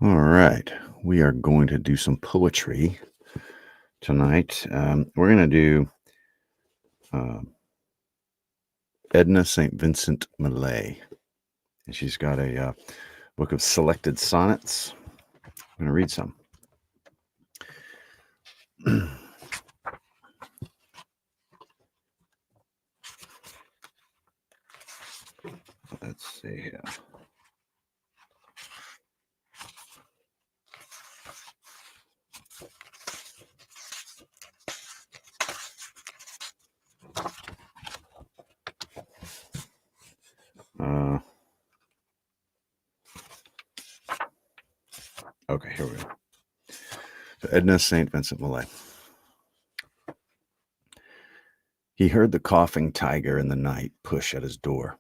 All right. We are going to do some poetry tonight. We're going to do uh, Edna St. Vincent Millay. And she's got a book of selected sonnets. I'm going to read some. Let's see here. Okay, here we go. So Edna St. Vincent Millay. He heard the coughing tiger in the night push at his door.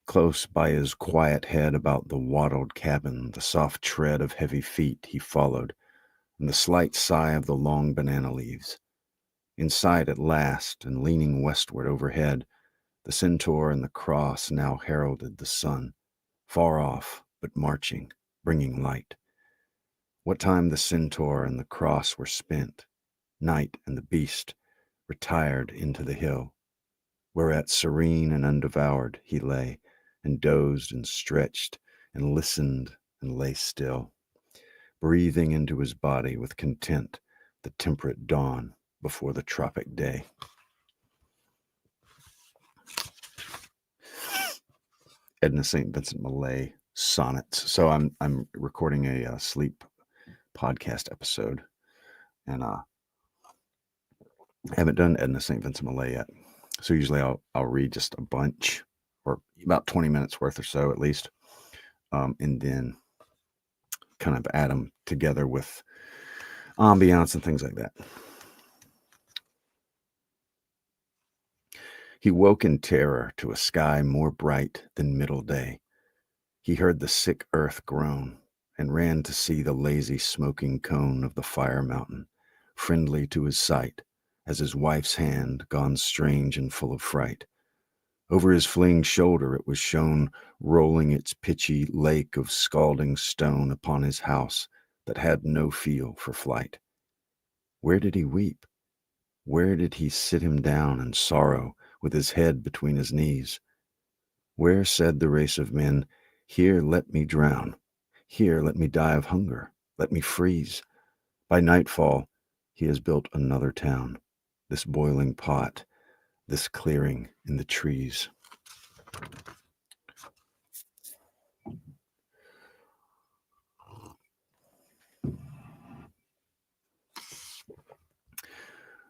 Close by his quiet head about the wattled cabin, the soft tread of heavy feet he followed, and the slight sigh of the long banana leaves. Inside at last, and leaning westward overhead, the centaur and the cross now heralded the sun, far off, but marching, bringing light. What time the centaur and the cross were spent, night and the beast retired into the hill, whereat serene and undevoured he lay, and dozed and stretched, and listened and lay still, breathing into his body with content the temperate dawn before the tropic day. Edna St. Vincent Millay sonnets. So I'm recording a sleep podcast episode, and I haven't done Edna St. Vincent Millay yet. So usually I'll read just a bunch, or about 20 minutes worth or so at least, and then kind of add them together with ambiance and things like that. He woke in terror to a sky more bright than middle day. He heard the sick earth groan, and ran to see the lazy smoking cone of the fire mountain, friendly to his sight, as his wife's hand gone strange and full of fright. Over his fleeing shoulder it was shown, rolling its pitchy lake of scalding stone upon his house that had no feel for flight. Where did he weep? Where did he sit him down in sorrow with his head between his knees? Where said the race of men, "Here let me drown, here let me die of hunger, let me freeze"? By nightfall he has built another town, this boiling pot, this clearing in the trees.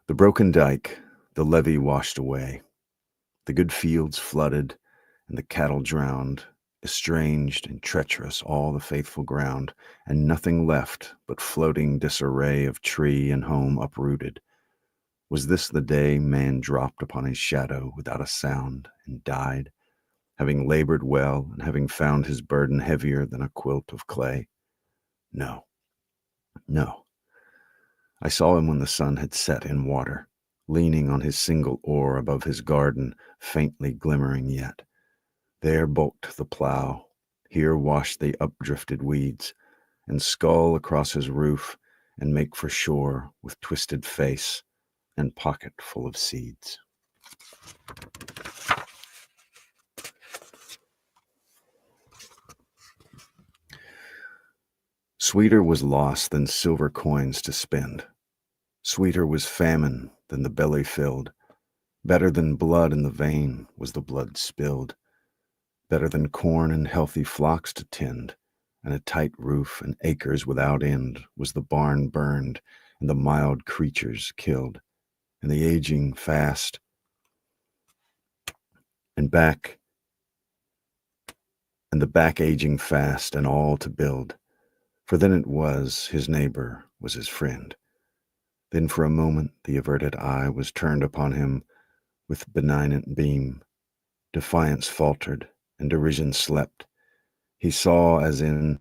The broken dike, the levee washed away, the good fields flooded, and the cattle drowned, estranged and treacherous all the faithful ground, and nothing left but floating disarray of tree and home uprooted. Was this the day man dropped upon his shadow without a sound and died, having labored well and having found his burden heavier than a quilt of clay? No, no. I saw him when the sun had set in water, leaning on his single oar above his garden, faintly glimmering yet. There bulked the plough, here washed the updrifted weeds, and scull across his roof and make for shore with twisted face and pocket full of seeds. Sweeter was loss than silver coins to spend. Sweeter was famine than the belly filled. Better than blood in the vein was the blood spilled. Better than corn and healthy flocks to tend, and a tight roof and acres without end was the barn burned and the mild creatures killed, and the aging fast and back and the back aging fast and all to build. For then it was his neighbor was his friend. Then for a moment the averted eye was turned upon him with benignant beam. Defiance faltered, and derision slept. He saw as in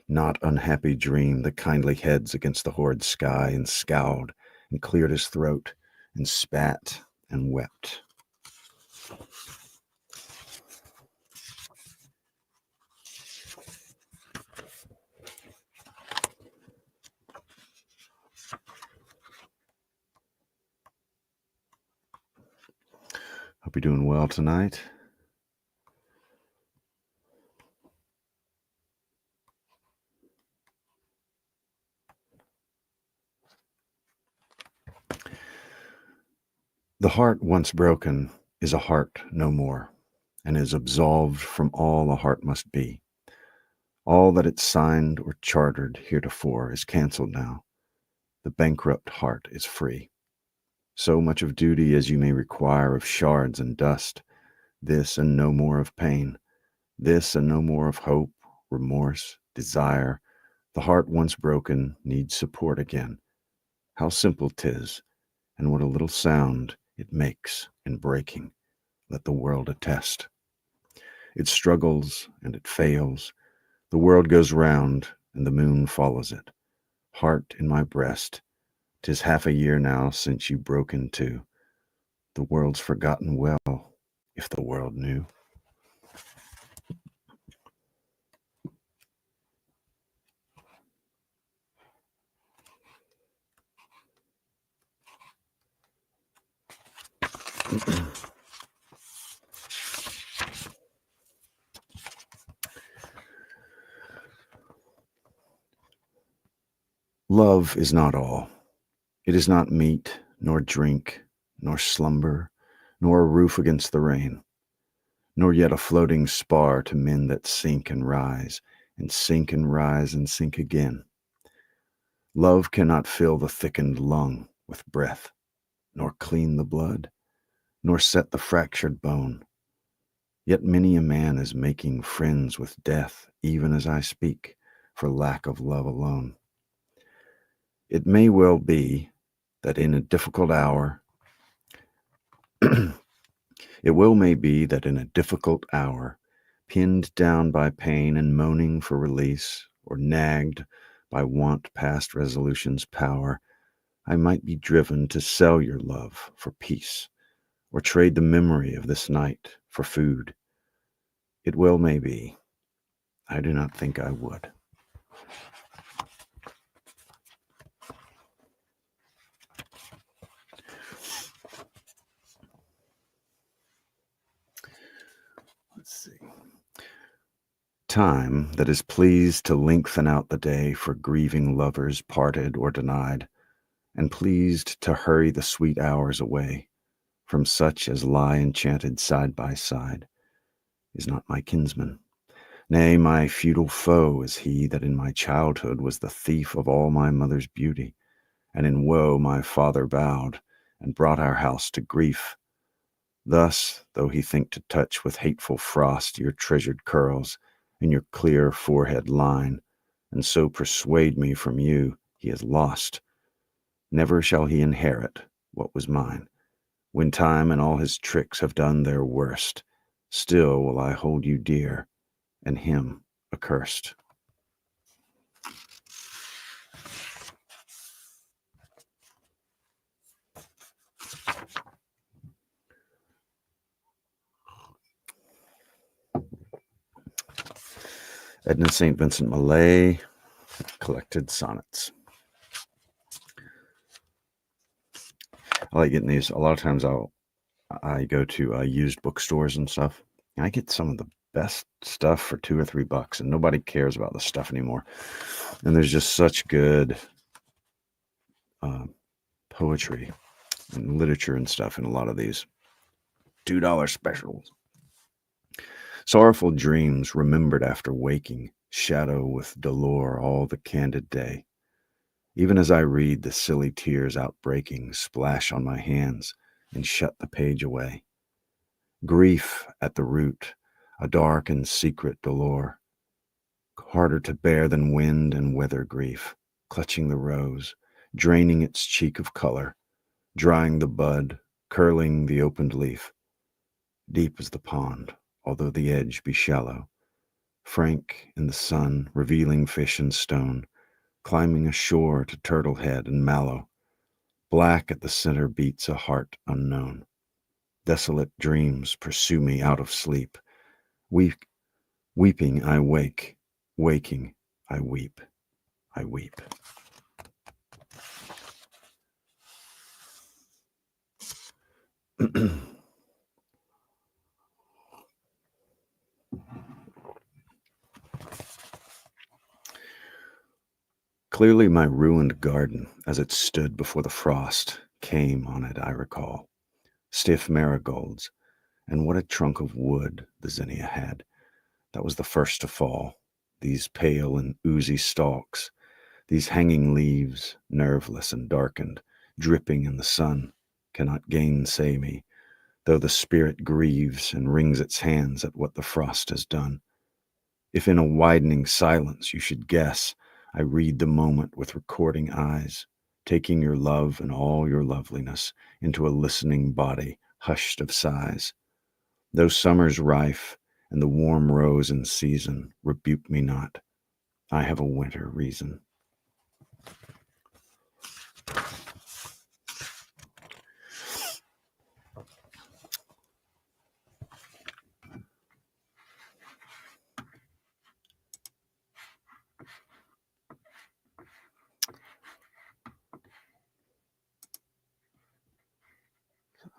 not unhappy dream the kindly heads against the horrid sky, and scowled, and cleared his throat, and spat, and wept. Hope you're doing well tonight. The heart once broken is a heart no more, and is absolved from all a heart must be. All that it signed or chartered heretofore is cancelled now. The bankrupt heart is free. So much of duty as you may require of shards and dust, this and no more of pain, this and no more of hope, remorse, desire. The heart once broken needs support again. How simple 'tis, and what a little sound it makes in breaking, let the world attest. It struggles and it fails. The world goes round, and the moon follows it. Heart in my breast, 'tis half a year now since you broke in two. The world's forgotten well, if the world knew. Love is not all. It is not meat, nor drink, nor slumber, nor a roof against the rain, nor yet a floating spar to men that sink and rise, and sink and rise and sink again. Love cannot fill the thickened lung with breath, nor clean the blood, nor set the fractured bone. Yet many a man is making friends with death, even as I speak, for lack of love alone. It may well be that in a difficult hour, it will may be that in a difficult hour, pinned down by pain and moaning for release, or nagged by want past resolution's power, I might be driven to sell your love for peace, or trade the memory of this night for food. It well may be. I do not think I would. Let's see. Time that is pleased to lengthen out the day for grieving lovers parted or denied, and pleased to hurry the sweet hours away from such as lie enchanted side by side, is not my kinsman. Nay, my feudal foe is he that in my childhood was the thief of all my mother's beauty, and in woe my father bowed, and brought our house to grief. Thus, though he think to touch with hateful frost your treasured curls, and your clear forehead line, and so persuade me from you, he is lost. Never shall he inherit what was mine. When time and all his tricks have done their worst, still will I hold you dear, and him accursed. Edna St. Vincent Millay, Collected Sonnets. I like getting these. A lot of times I go to used bookstores and stuff. And I get some of the best stuff for $2 or $3, and nobody cares about the stuff anymore. And there's just such good poetry and literature and stuff in a lot of these $2 specials. Sorrowful dreams remembered after waking shadow with dolor all the candid day. Even as I read, the silly tears outbreaking splash on my hands and shut the page away. Grief at the root, a dark and secret dolor, harder to bear than wind and weather grief, clutching the rose, draining its cheek of color, drying the bud, curling the opened leaf. Deep is the pond, although the edge be shallow, frank in the sun, revealing fish and stone, climbing ashore to turtle head and mallow. Black at the center beats a heart unknown. Desolate dreams pursue me out of sleep. Weeping I wake, waking I weep, I weep. Clearly my ruined garden, as it stood before the frost, came on it, I recall. Stiff marigolds, and what a trunk of wood the zinnia had. That was the first to fall. These pale and oozy stalks, these hanging leaves, nerveless and darkened, dripping in the sun, cannot gainsay me, though the spirit grieves and wrings its hands at what the frost has done. If in a widening silence you should guess, I read the moment with recording eyes, taking your love and all your loveliness into a listening body, hushed of sighs. Though summer's rife and the warm rose in season, rebuke me not. I have a winter reason.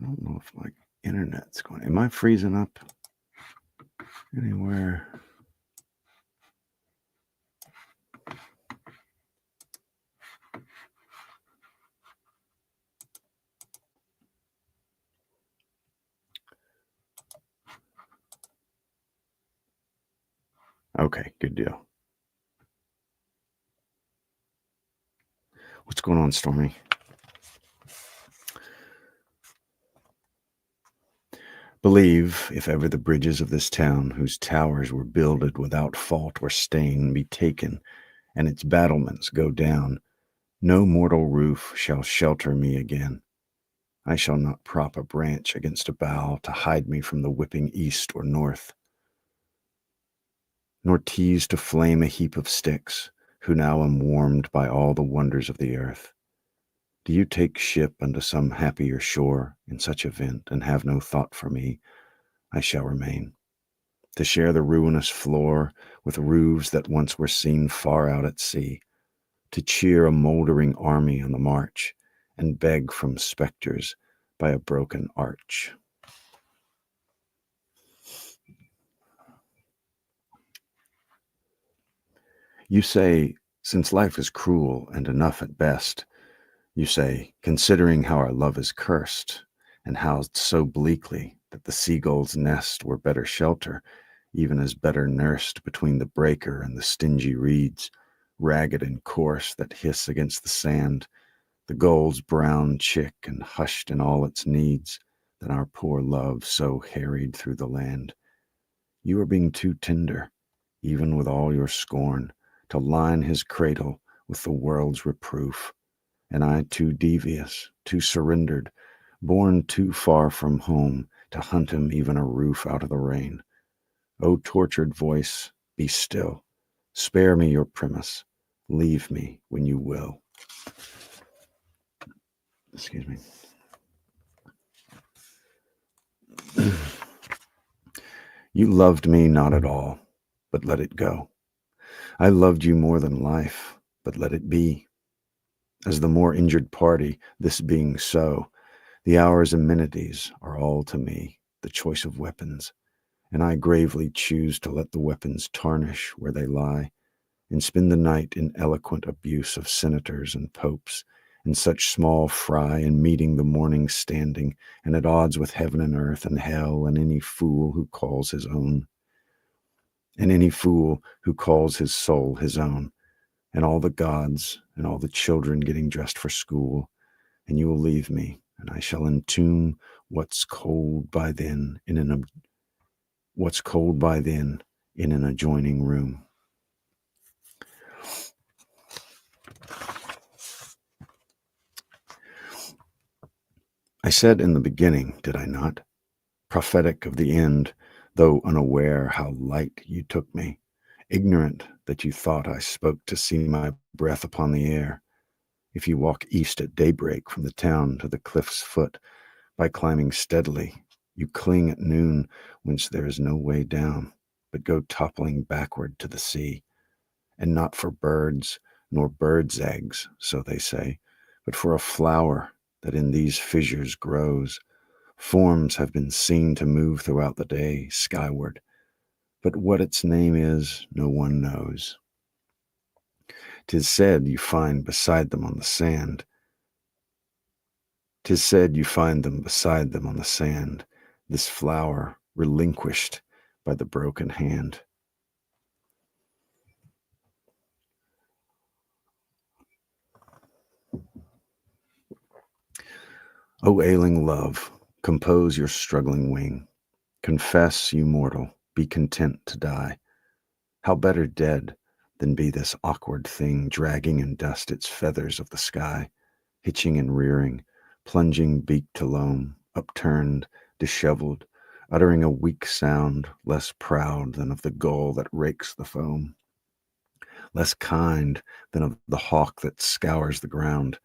I don't know if my internet's going. Am I freezing up anywhere? Okay, good deal. What's going on, Stormy? Believe, if ever the bridges of this town, whose towers were builded without fault or stain, be taken, and its battlements go down, no mortal roof shall shelter me again. I shall not prop a branch against a bough to hide me from the whipping east or north, nor tease to flame a heap of sticks, who now am warmed by all the wonders of the earth. Do you take ship unto some happier shore in such event, and have no thought for me? I shall remain, to share the ruinous floor with roofs that once were seen far out at sea, to cheer a mouldering army on the march, and beg from spectres by a broken arch. You say, since life is cruel and enough at best, you say, considering how our love is cursed, and housed so bleakly that the seagull's nest were better shelter, even as better nursed between the breaker and the stingy reeds, ragged and coarse that hiss against the sand, the gull's brown chick and hushed in all its needs, than our poor love so harried through the land. You are being too tender, even with all your scorn, to line his cradle with the world's reproof, and I too devious, too surrendered, born too far from home to hunt him even a roof out of the rain. O tortured voice, be still. Spare me your premise. Leave me when you will. Excuse me. You loved me not at all, but let it go. I loved you more than life, but let it be. As the more injured party, this being so, the hour's amenities are all to me, the choice of weapons, and I gravely choose to let the weapons tarnish where they lie, and spend the night in eloquent abuse of senators and popes, in such small fry, and meeting the morning standing, and at odds with heaven and earth and hell, and any fool who calls his own, and any fool who calls his soul his own, and all the gods and all the children getting dressed for school, and you will leave me, and I shall entomb what's cold by then in an adjoining room. I said in the beginning, did I not, prophetic of the end, though unaware how light you took me, ignorant that you thought I spoke to see my breath upon the air. If you walk east at daybreak from the town to the cliff's foot, by climbing steadily, you cling at noon whence there is no way down, but go toppling backward to the sea, and not for birds, nor birds' eggs, so they say, but for a flower that in these fissures grows. Forms have been seen to move throughout the day skyward, but what its name is, no one knows. 'Tis said you find beside them on the sand. 'Tis said you find them beside them on the sand, this flower relinquished by the broken hand. O ailing love, compose your struggling wing. Confess, you mortal, be content to die. How better dead than be this awkward thing, dragging in dust its feathers of the sky, hitching and rearing, plunging beak to loam, upturned, disheveled, uttering a weak sound, less proud than of the gull that rakes the foam, less kind than of the hawk that scours the ground,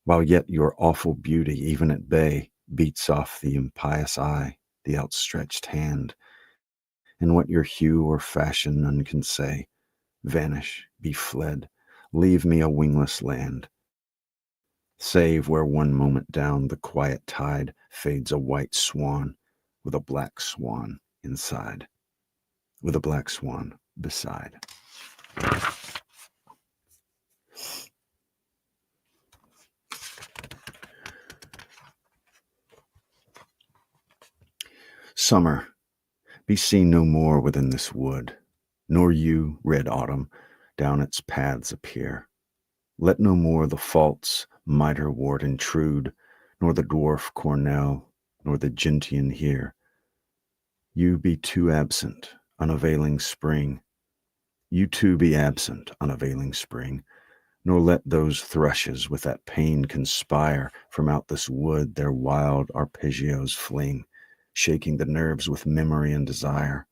while yet your awful beauty, even at bay, beats off the impious eye, the outstretched hand, and what your hue or fashion none can say. Vanish, be fled, leave me a wingless land, save where one moment down the quiet tide fades a white swan with a black swan inside, with a black swan beside. Summer, be seen no more within this wood, nor you, red autumn, down its paths appear. Let no more the false mitre-wort intrude, nor the dwarf cornel, nor the gentian here. You be too absent, unavailing spring. You too be absent, unavailing spring, nor let those thrushes with that pain conspire from out this wood their wild arpeggios fling, shaking the nerves with memory and desire.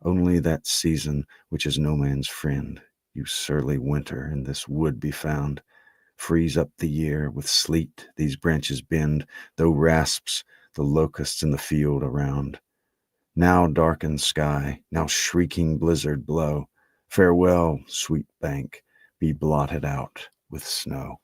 Only that season which is no man's friend, you surly winter, in this wood be found. Freeze up the year, with sleet these branches bend, though rasps the locusts in the field around. Now darkened sky, now shrieking blizzard blow. Farewell, sweet bank, be blotted out with snow.